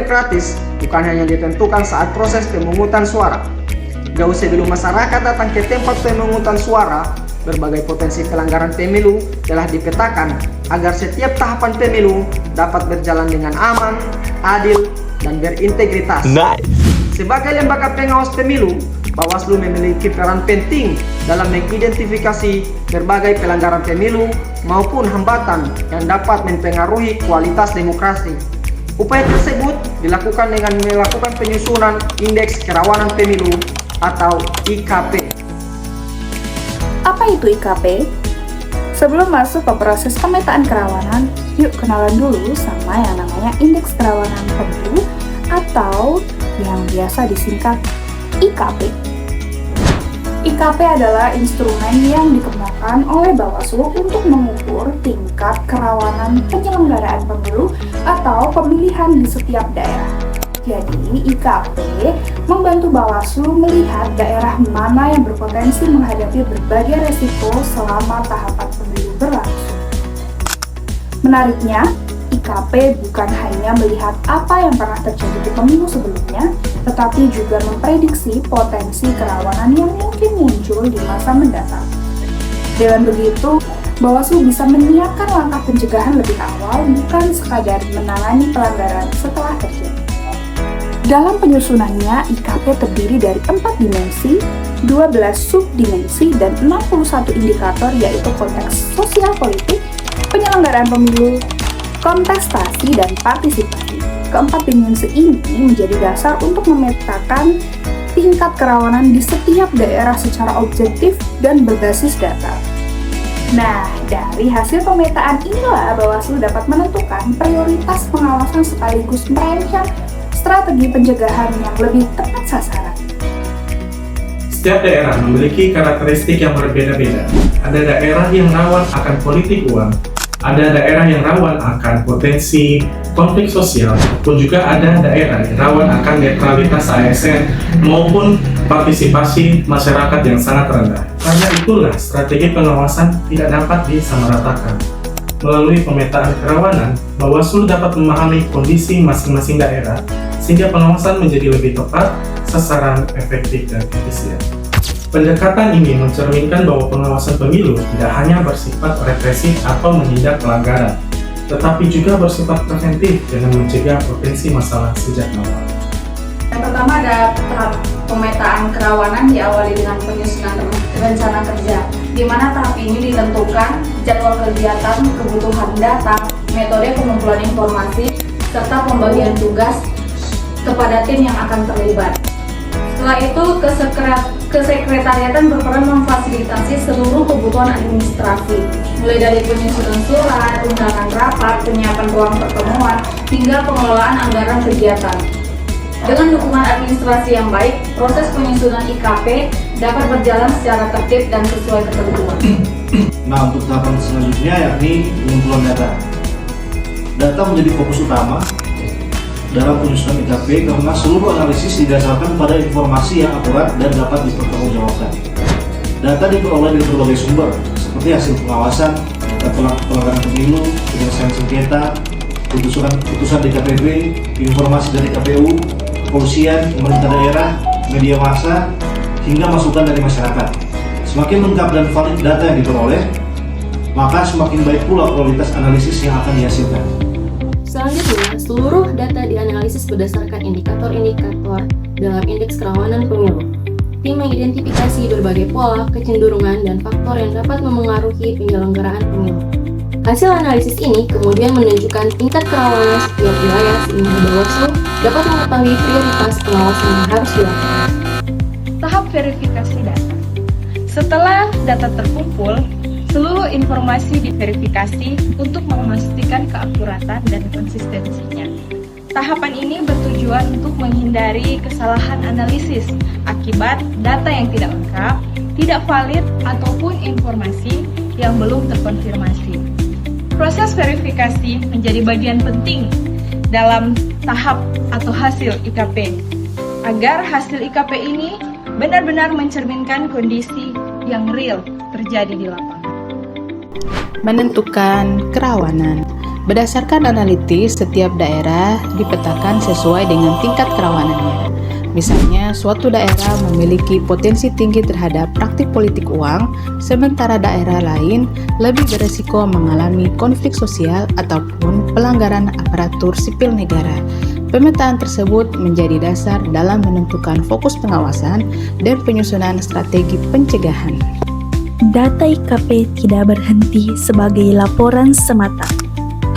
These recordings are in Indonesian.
demokratis bukan hanya ditentukan saat proses pemungutan suara. Jauh sebelum masyarakat datang ke tempat pemungutan suara, berbagai potensi pelanggaran pemilu telah dipetakan agar setiap tahapan pemilu dapat berjalan dengan aman, adil, dan berintegritas. Sebagai lembaga pengawas pemilu, Bawaslu memiliki peran penting dalam mengidentifikasi berbagai pelanggaran pemilu maupun hambatan yang dapat mempengaruhi kualitas demokrasi. Upaya tersebut dilakukan dengan melakukan penyusunan Indeks Kerawanan Pemilu atau IKP. Apa itu IKP? Sebelum masuk ke proses pemetaan kerawanan, yuk kenalan dulu sama yang namanya Indeks Kerawanan Pemilu atau yang biasa disingkat IKP. IKP adalah instrumen yang dikembangkan oleh Bawaslu untuk mengukur tingkat kerawanan penyelenggaraan pemilu atau pemilihan di setiap daerah. Jadi, IKP membantu Bawaslu melihat daerah mana yang berpotensi menghadapi berbagai resiko selama tahapan pemilu berlangsung. Menariknya, IKP bukan hanya melihat apa yang pernah terjadi di pemilu sebelumnya, tetapi juga memprediksi potensi kerawanan yang mungkin muncul di masa mendatang. Dengan begitu, Bawaslu bisa menyiapkan langkah pencegahan lebih awal, bukan sekadar menangani pelanggaran setelah terjadi. Dalam penyusunannya, IKP terdiri dari 4 dimensi, 12 subdimensi, dan 61 indikator, yaitu konteks sosial politik, penyelenggaraan pemilu, kontestasi, dan partisipasi. Keempat dimensi ini menjadi dasar untuk memetakan tingkat kerawanan di setiap daerah secara objektif dan berbasis data. Nah, dari hasil pemetaan inilah Bawaslu dapat menentukan prioritas pengawasan sekaligus merancang strategi pencegahan yang lebih tepat sasaran. Setiap daerah memiliki karakteristik yang berbeda-beda. Ada daerah yang rawan akan politik uang, ada daerah yang rawan akan potensi konflik sosial, pun juga ada daerah yang rawan akan netralitas ASN maupun partisipasi masyarakat yang sangat rendah. Karena itulah strategi pengawasan tidak dapat disamaratakan. Melalui pemetaan kerawanan, Bawaslu dapat memahami kondisi masing-masing daerah sehingga pengawasan menjadi lebih tepat, sasaran, efektif, dan efisien. Pendekatan ini mencerminkan bahwa pengawasan pemilu tidak hanya bersifat represif atau menindak pelanggaran, tetapi juga bersifat preventif dengan mencegah potensi masalah sejak awal. Yang pertama ada tahap pemetaan kerawanan diawali dengan penyusunan rencana kerja, di mana tahap ini ditentukan jadwal kegiatan, kebutuhan data, metode pengumpulan informasi, serta pembagian tugas kepada tim yang akan terlibat. Setelah itu, kesekretariatan berperan memfasilitasi seluruh kebutuhan administrasi, mulai dari penyusunan surat, undangan rapat, penyiapan ruang pertemuan, hingga pengelolaan anggaran kegiatan. Dengan dukungan administrasi yang baik, proses penyusunan IKP dapat berjalan secara tertib dan sesuai ketentuan. Nah, untuk tahapan selanjutnya yakni pengumpulan data. Data menjadi fokus utama dalam penyusunan IKP karena seluruh analisis didasarkan pada informasi yang akurat dan dapat dipertanggungjawabkan. Data diperoleh dari berbagai sumber, seperti hasil pengawasan, data pelanggaran pemilu, penyelesaian sengketa, putusan DKPB, informasi dari KPU, kepolisian, pemerintah daerah, media massa, hingga masukan dari masyarakat. Semakin lengkap dan valid data yang diperoleh, maka semakin baik pula kualitas analisis yang akan dihasilkan. Selanjutnya, seluruh data dianalisis berdasarkan indikator-indikator dalam indeks kerawanan pemilu. Tim mengidentifikasi berbagai pola, kecenderungan, dan faktor yang dapat memengaruhi penyelenggaraan pemilu. Hasil analisis ini kemudian menunjukkan tingkat kerawanan setiap wilayah sehingga Bawaslu dapat mengetahui prioritas pengawasan yang harus dilakukan. Tahap verifikasi data. Setelah data terkumpul, seluruh informasi diverifikasi untuk memastikan keakuratan dan konsistensinya. Tahapan ini bertujuan untuk menghindari kesalahan analisis akibat data yang tidak lengkap, tidak valid, ataupun informasi yang belum terkonfirmasi. Proses verifikasi menjadi bagian penting dalam tahap atau hasil IKP, agar hasil IKP ini benar-benar mencerminkan kondisi yang real terjadi di lapangan. Menentukan kerawanan. Berdasarkan analisis, setiap daerah dipetakan sesuai dengan tingkat kerawanannya. Misalnya, suatu daerah memiliki potensi tinggi terhadap praktik politik uang, sementara daerah lain lebih beresiko mengalami konflik sosial ataupun pelanggaran aparatur sipil negara. Pemetaan tersebut menjadi dasar dalam menentukan fokus pengawasan dan penyusunan strategi pencegahan. Data IKP tidak berhenti sebagai laporan semata.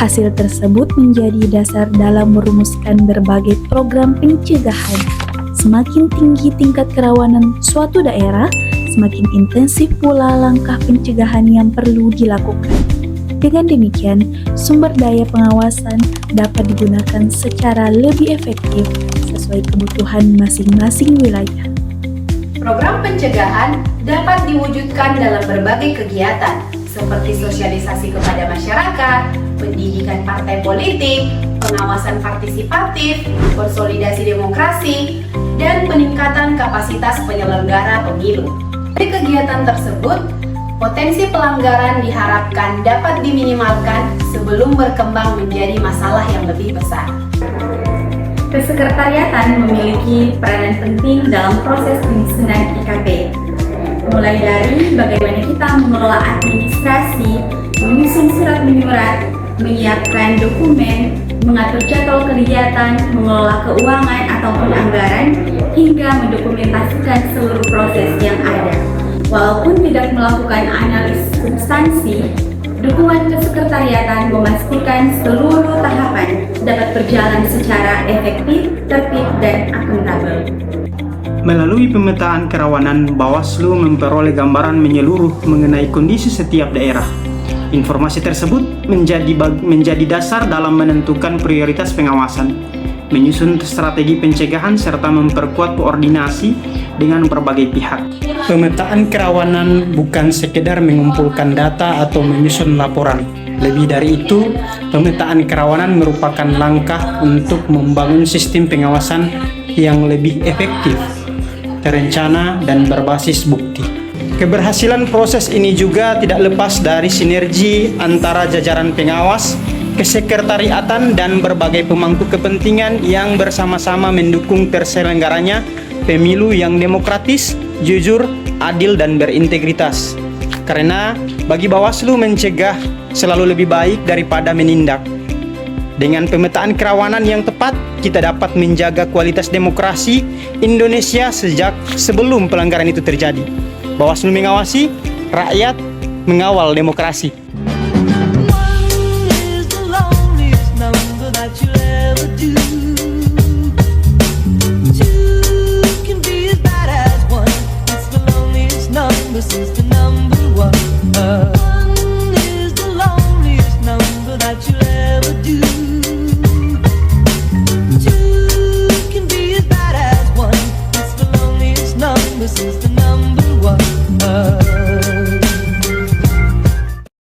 Hasil tersebut menjadi dasar dalam merumuskan berbagai program pencegahan. Semakin tinggi tingkat kerawanan suatu daerah, semakin intensif pula langkah pencegahan yang perlu dilakukan. Dengan demikian, sumber daya pengawasan dapat digunakan secara lebih efektif sesuai kebutuhan masing-masing wilayah. Program pencegahan dapat diwujudkan dalam berbagai kegiatan seperti sosialisasi kepada masyarakat, pendidikan partai politik, pengawasan partisipatif, konsolidasi demokrasi, dan peningkatan kapasitas penyelenggara pemilu. Dari kegiatan tersebut, potensi pelanggaran diharapkan dapat diminimalkan sebelum berkembang menjadi masalah yang lebih besar. Kesekretariatan memiliki peranan penting dalam proses penyusunan IKP. Mulai dari bagaimana kita mengelola administrasi, menyusun surat menyurat, menyiapkan dokumen, mengatur jadwal kegiatan, mengelola keuangan ataupun anggaran, hingga mendokumentasikan seluruh proses yang ada. Walaupun tidak melakukan analisis substansi, dukungan kesekretariatan memastikan seluruh tahapan dapat berjalan secara efektif, tertib, dan akuntabel. Melalui pemetaan kerawanan, Bawaslu memperoleh gambaran menyeluruh mengenai kondisi setiap daerah. Informasi tersebut menjadi dasar dalam menentukan prioritas pengawasan, menyusun strategi pencegahan, serta memperkuat koordinasi dengan berbagai pihak. Pemetaan kerawanan bukan sekedar mengumpulkan data atau menyusun laporan. Lebih dari itu, pemetaan kerawanan merupakan langkah untuk membangun sistem pengawasan yang lebih efektif, terencana, dan berbasis bukti. Keberhasilan proses ini juga tidak lepas dari sinergi antara jajaran pengawas, kesekretariatan, dan berbagai pemangku kepentingan yang bersama-sama mendukung terselenggaranya pemilu yang demokratis, jujur, adil, dan berintegritas. Karena bagi Bawaslu, mencegah selalu lebih baik daripada menindak. Dengan pemetaan kerawanan yang tepat, kita dapat menjaga kualitas demokrasi Indonesia sejak sebelum pelanggaran itu terjadi. Bawaslu mengawasi, rakyat mengawal demokrasi.